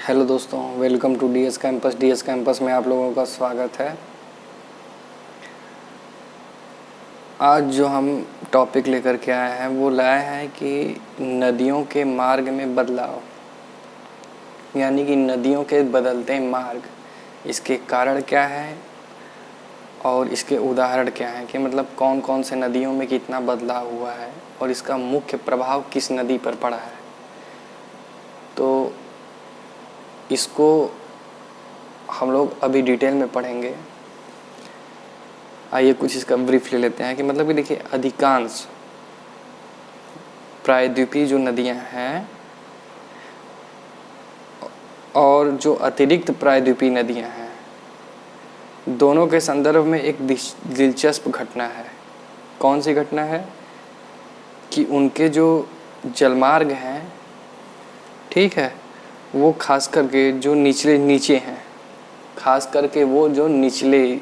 Hello दोस्तों, welcome to DS campus. DS campus में आप लोगों का स्वागत है। आज जो हम टॉपिक लेकर के आए हैं वो लाए हैं कि नदियों के मार्ग में बदलाव, यानी कि नदियों के बदलते मार्ग, इसके कारण क्या है और इसके उदाहरण क्या हैं, कि मतलब कौन कौन से नदियों में कितना बदलाव हुआ है और इसका मुख्य प्रभाव किस नदी पर पड़ा है। तो इसको हम लोग अभी डिटेल में पढ़ेंगे। आइए कुछ इसका ब्रीफ ले लेते हैं कि मतलब कि देखिए, अधिकांश प्रायद्वीपीय जो नदियां हैं और जो अतिरिक्त प्रायद्वीपीय नदियां हैं, दोनों के संदर्भ में एक दिलचस्प घटना है। कौन सी घटना है? कि उनके जो जलमार्ग हैं, ठीक है, वो खास करके जो नीचे हैं, खास करके वो जो निचले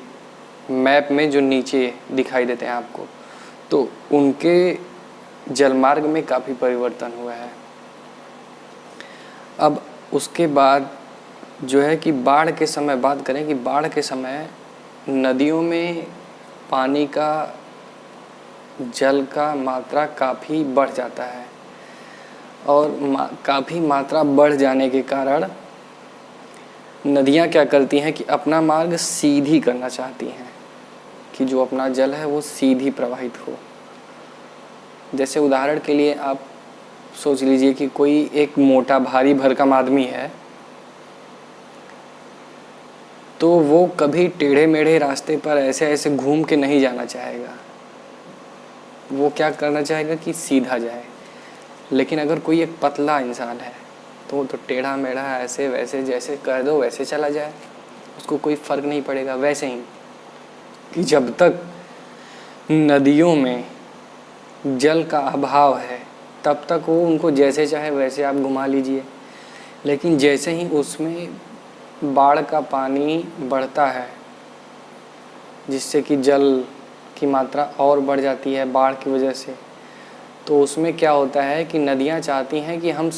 मैप में जो नीचे दिखाई देते हैं आपको, तो उनके जलमार्ग में काफ़ी परिवर्तन हुआ है। अब उसके बाद जो है कि बाढ़ के समय बात करें कि बाढ़ के समय नदियों में पानी का जल का मात्रा काफ़ी बढ़ जाता है और काफ़ी मात्रा बढ़ जाने के कारण नदियाँ क्या करती हैं कि अपना मार्ग सीधी करना चाहती हैं कि जो अपना जल है वो सीधी प्रवाहित हो। जैसे उदाहरण के लिए आप सोच लीजिए कि कोई एक मोटा भारी भरकम आदमी है, तो वो कभी टेढ़े मेढ़े रास्ते पर ऐसे ऐसे घूम के नहीं जाना चाहेगा। वो क्या करना चाहेगा कि सीधा जाए। लेकिन अगर कोई एक पतला इंसान है तो वो तो टेढ़ा मेढ़ा ऐसे वैसे जैसे कह दो वैसे चला जाए, उसको कोई फ़र्क नहीं पड़ेगा। वैसे ही कि जब तक नदियों में जल का अभाव है तब तक वो उनको जैसे चाहे वैसे आप घुमा लीजिए। लेकिन जैसे ही उसमें बाढ़ का पानी बढ़ता है, जिससे कि जल की मात्रा और बढ़ जाती है बाढ़ की वजह से, तो उसमें क्या होता है कि नदियाँ चाहती हैं कि हम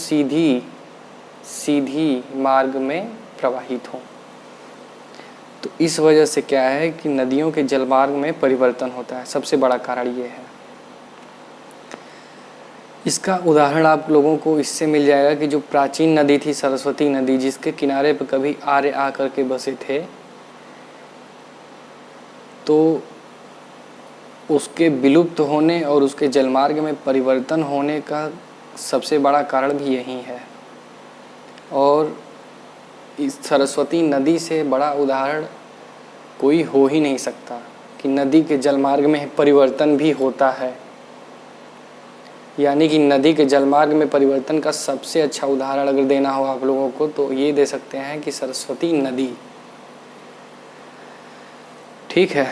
सीधी मार्ग में प्रवाहित हों। तो इस वजह से क्या है कि नदियों के जलमार्ग में परिवर्तन होता है। सबसे बड़ा कारण ये है। इसका उदाहरण आप लोगों को इससे मिल जाएगा कि जो प्राचीन नदी थी सरस्वती नदी, जिसके किनारे पर कभी आर्य आकर के बसे थे, तो उसके विलुप्त होने और उसके जलमार्ग में परिवर्तन होने का सबसे बड़ा कारण भी यही है। और इस सरस्वती नदी से बड़ा उदाहरण कोई हो ही नहीं सकता कि नदी के जलमार्ग में परिवर्तन भी होता है। यानी कि नदी के जलमार्ग में परिवर्तन का सबसे अच्छा उदाहरण अगर देना हो आप लोगों को तो ये दे सकते हैं कि सरस्वती नदी। ठीक है,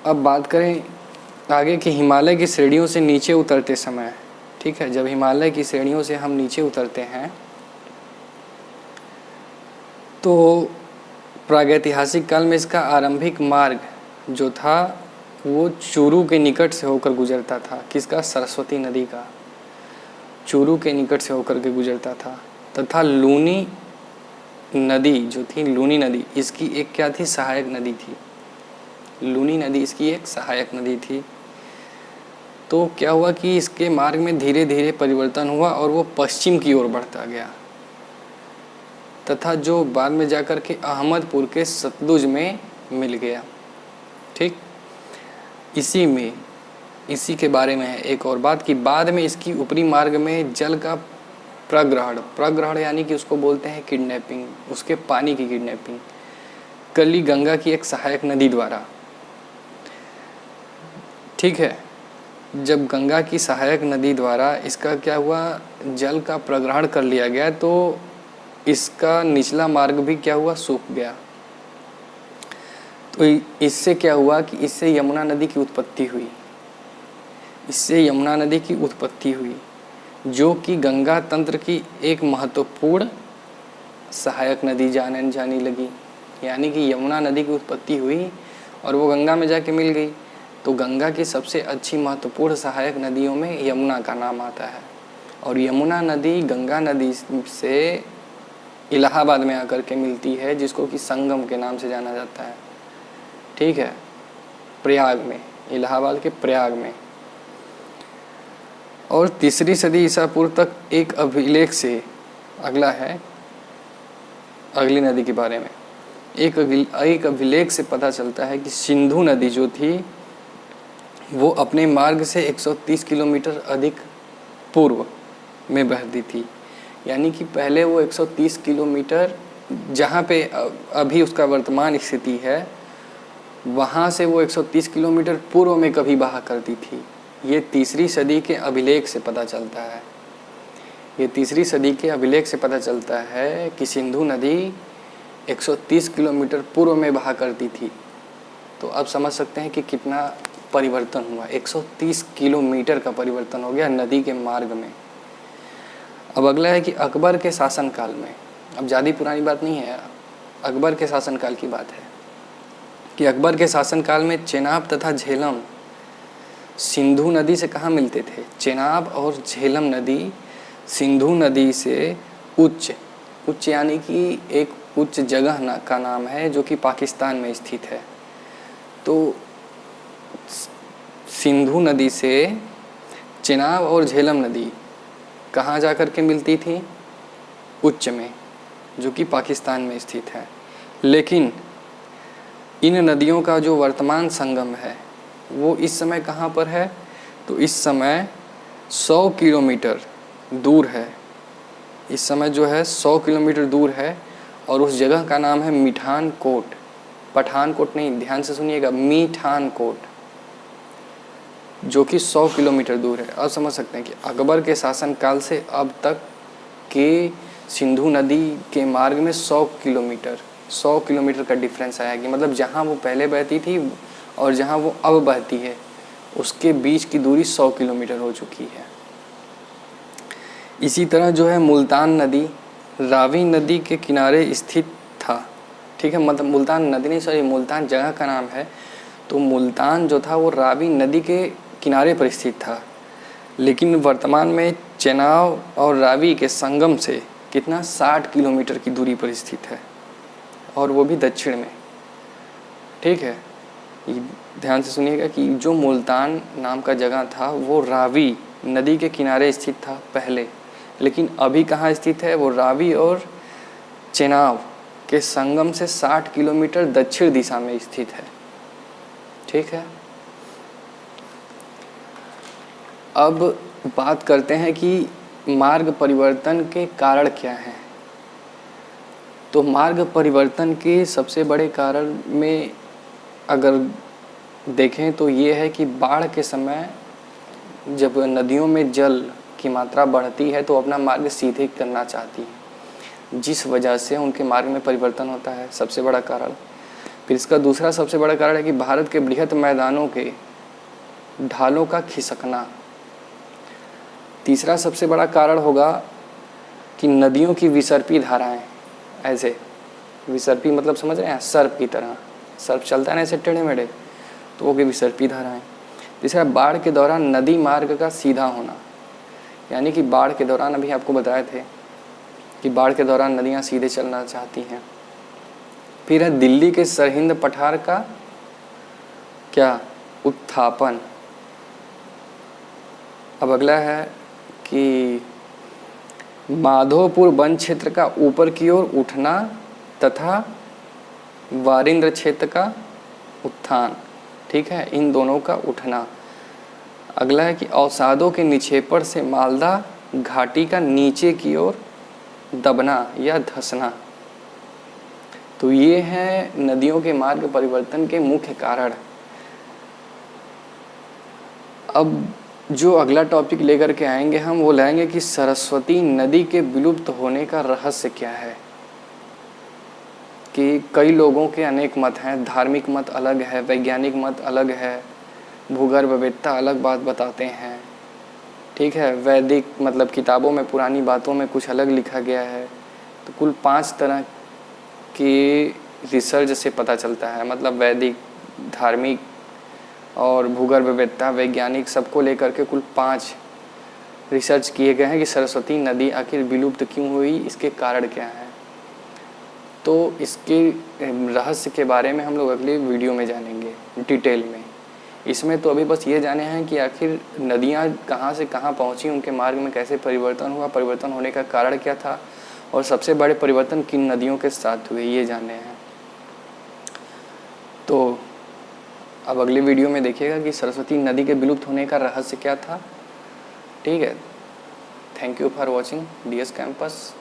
अब बात करें आगे कि हिमालय की श्रेणियों से नीचे उतरते समय, ठीक है, जब हिमालय की श्रेणियों से हम नीचे उतरते हैं तो प्रागैतिहासिक काल में इसका आरंभिक मार्ग जो था वो चूरू के निकट से होकर गुजरता था। किसका? सरस्वती नदी का चूरू के निकट से होकर के गुजरता था। तथा लूनी नदी जो थी, लूनी नदी, इसकी एक क्या थी? सहायक नदी थी। लूनी नदी इसकी एक सहायक नदी थी। तो क्या हुआ कि इसके मार्ग में धीरे धीरे परिवर्तन हुआ और वो पश्चिम की ओर बढ़ता गया, तथा जो बाद में जाकर के अहमदपुर के सतलुज में मिल गया। ठीक, इसी के बारे में है एक और बात कि बाद में इसकी ऊपरी मार्ग में जल का प्रग्रहण यानी कि उसको बोलते हैं किडनैपिंग, उसके पानी की किडनैपिंग, कली गंगा की एक सहायक नदी द्वारा। ठीक है, जब गंगा की सहायक नदी द्वारा इसका क्या हुआ, जल का प्रग्रहण कर लिया गया, तो इसका निचला मार्ग भी क्या हुआ, सूख गया। तो इससे क्या हुआ कि इससे यमुना नदी की उत्पत्ति हुई। जो कि गंगा तंत्र की एक महत्वपूर्ण सहायक नदी जानी लगी। यानी कि यमुना नदी की उत्पत्ति हुई और वो गंगा में जाके मिल गई। तो गंगा की सबसे अच्छी महत्वपूर्ण सहायक नदियों में यमुना का नाम आता है। और यमुना नदी गंगा नदी से इलाहाबाद में आकर के मिलती है, जिसको कि संगम के नाम से जाना जाता है। ठीक है, प्रयाग में, इलाहाबाद के प्रयाग में। और 3री सदी ईसा पूर्व तक एक अभिलेख से, अगला है अगली नदी के बारे में, एक अभिलेख से पता चलता है कि सिंधु नदी जो थी वो अपने मार्ग से 130 किलोमीटर अधिक पूर्व में बहती थी। यानी कि पहले वो 130 किलोमीटर, जहाँ पे अभी उसका वर्तमान स्थिति है, वहाँ से वो 130 किलोमीटर पूर्व में कभी बहा करती थी। ये 3री सदी के अभिलेख से पता चलता है। ये 3री सदी के अभिलेख से पता चलता है कि सिंधु नदी 130 किलोमीटर पूर्व में बहा करती थी। तो अब समझ सकते हैं कि कितना परिवर्तन हुआ। 130 किलोमीटर का परिवर्तन हो गया नदी के मार्ग में। अब अगला है कि अकबर के शासनकाल में, अब ज़्यादा पुरानी बात नहीं है, अकबर के शासनकाल की बात है कि अकबर के शासनकाल में चेनाब तथा झेलम सिंधु नदी से कहाँ मिलते थे? चेनाब और झेलम नदी सिंधु नदी से उच्च यानी कि एक उच्च जगह का नाम है जो कि पाकिस्तान में स्थित है। तो सिंधु नदी से चेनाब और झेलम नदी कहाँ जा कर के मिलती थी? उच्च में, जो कि पाकिस्तान में स्थित है। लेकिन इन नदियों का जो वर्तमान संगम है वो इस समय कहाँ पर है? तो इस समय 100 किलोमीटर दूर है। इस समय जो है 100 किलोमीटर दूर है और उस जगह का नाम है मीठान कोट। पठानकोट नहीं, ध्यान से सुनिएगा, मीठान कोट, जो कि 100 किलोमीटर दूर है। अब समझ सकते हैं कि अकबर के शासनकाल से अब तक के सिंधु नदी के मार्ग में 100 किलोमीटर का डिफरेंस आया कि मतलब जहाँ वो पहले बहती थी और जहाँ वो अब बहती है उसके बीच की दूरी 100 किलोमीटर हो चुकी है। इसी तरह जो है मुल्तान नदी रावी नदी के किनारे स्थित था। ठीक है, मतलब मुल्तान नदी नहीं, सॉरी, मुल्तान जगह का नाम है। तो मुल्तान जो था वो रावी नदी के किनारे पर स्थित था, लेकिन वर्तमान में चेनाब और रावी के संगम से कितना 60 किलोमीटर की दूरी पर स्थित है, और वो भी दक्षिण में। ठीक है, ध्यान से सुनिएगा कि जो मुल्तान नाम का जगह था वो रावी नदी के किनारे स्थित था पहले, लेकिन अभी कहाँ स्थित है? वो रावी और चेनाब के संगम से 60 किलोमीटर दक्षिण दिशा में स्थित है। ठीक है, अब बात करते हैं कि मार्ग परिवर्तन के कारण क्या हैं। तो मार्ग परिवर्तन के सबसे बड़े कारण में अगर देखें तो ये है कि बाढ़ के समय जब नदियों में जल की मात्रा बढ़ती है तो अपना मार्ग सीधे करना चाहती है, जिस वजह से उनके मार्ग में परिवर्तन होता है, सबसे बड़ा कारण। फिर इसका दूसरा सबसे बड़ा कारण है कि भारत के बृहत मैदानों के ढालों का खिसकना। तीसरा सबसे बड़ा कारण होगा कि नदियों की विसर्पी धाराएं, ऐसे विसर्पी मतलब समझ रहे हैं, सर्प की तरह, सर्प चलता है ना ऐसे टेढ़े मेढ़े, तो वो की विसर्पी धाराएं। तीसरा बाढ़ के दौरान नदी मार्ग का सीधा होना, यानी कि बाढ़ के दौरान अभी आपको बताए थे कि बाढ़ के दौरान नदियाँ सीधे चलना चाहती हैं। फिर है दिल्ली के सरहिंद पठार का क्या उत्थापन। अब अगला है कि माधोपुर वन क्षेत्र का ऊपर की ओर उठना तथा वारिंद्र क्षेत्र का उत्थान। ठीक है, इन दोनों का उठना। अगला है कि अवसादों के निक्षेपण से मालदा घाटी का नीचे की ओर दबना या धंसना। तो ये हैं नदियों के मार्ग परिवर्तन के मुख्य कारण। अब जो अगला टॉपिक लेकर के आएंगे हम, वो लाएंगे कि सरस्वती नदी के विलुप्त होने का रहस्य क्या है। कि कई लोगों के अनेक मत हैं, धार्मिक मत अलग है, वैज्ञानिक मत अलग है, भूगर्भवेत्ता अलग बात बताते हैं। ठीक है, वैदिक मतलब किताबों में पुरानी बातों में कुछ अलग लिखा गया है। तो कुल 5 तरह के रिसर्च से पता चलता है, मतलब वैदिक, धार्मिक और भूगर्भवेत्ता, वैज्ञानिक, सबको लेकर के कुल 5 रिसर्च किए गए हैं कि सरस्वती नदी आखिर विलुप्त क्यों हुई, इसके कारण क्या है। तो इसके रहस्य के बारे में हम लोग अगले वीडियो में जानेंगे डिटेल में। इसमें तो अभी बस ये जाने हैं कि आखिर नदियाँ कहाँ से कहाँ पहुँची, उनके मार्ग में कैसे परिवर्तन हुआ, परिवर्तन होने का कारण क्या था, और सबसे बड़े परिवर्तन किन नदियों के साथ हुए, ये जाने हैं। तो अब अगले वीडियो में देखिएगा कि सरस्वती नदी के विलुप्त होने का रहस्य क्या था। ठीक है, thank you for watching DS campus.